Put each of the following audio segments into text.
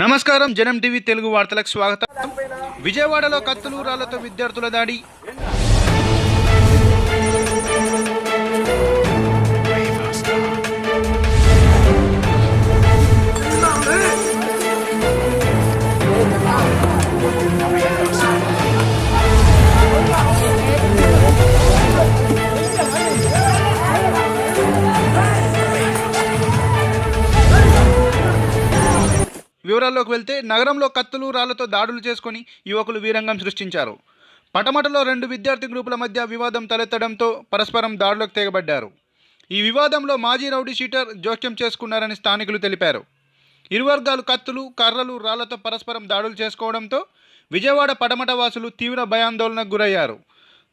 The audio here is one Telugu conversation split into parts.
నమస్కారం. జనం టీవీ తెలుగు వార్తలకు స్వాగతం. విజయవాడలో కత్తులు రాళ్లతో విద్యార్థుల దాడి. వివరాల్లోకి వెళ్తే నగరంలో కత్తులు రాళ్లతో దాడులు చేసుకుని యువకులు వీరంగం సృష్టించారు. పటమటలో రెండు విద్యార్థి గ్రూపుల మధ్య వివాదం తలెత్తడంతో పరస్పరం దాడులకు తెగబడ్డారు. ఈ వివాదంలో మాజీ రౌడీ షీటర్ జోక్యం చేసుకున్నారని స్థానికులు తెలిపారు. ఇరు వర్గాలు కత్తులు, కర్రలు, రాళ్లతో పరస్పరం దాడులు చేసుకోవడంతో విజయవాడ పటమట వాసులు తీవ్ర భయాందోళనకు గురయ్యారు.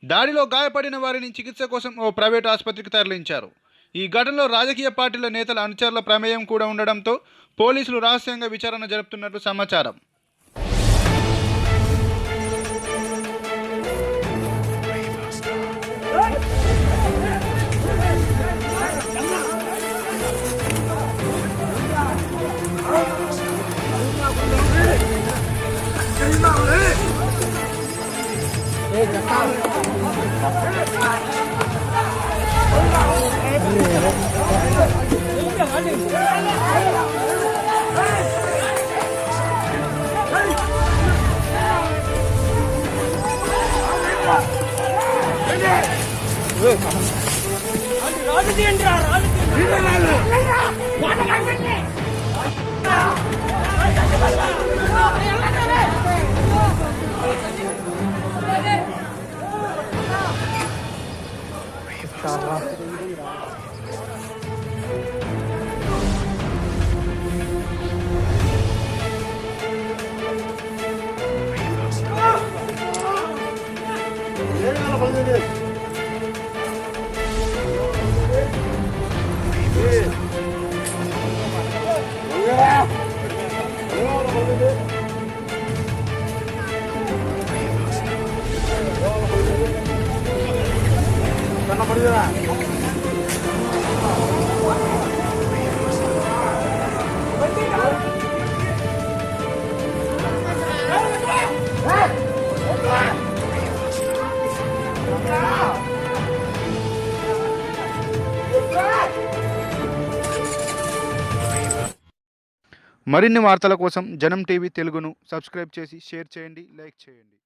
దాడిలో గాయపడిన వారిని చికిత్స కోసం ఓ ప్రైవేటు ఆసుపత్రికి తరలించారు. ఈ ఘటనలో రాజకీయ పార్టీల నేతల అనుచరుల ప్రమేయం కూడా ఉండడంతో పోలీసులు రహస్యంగా విచారణ జరుపుతున్నట్లు సమాచారం. మరిన్ని వార్తల కోసం జనం టీవీ తెలుగును సబ్స్క్రైబ్ చేసి షేర్ చేయండి, లైక్ చేయండి.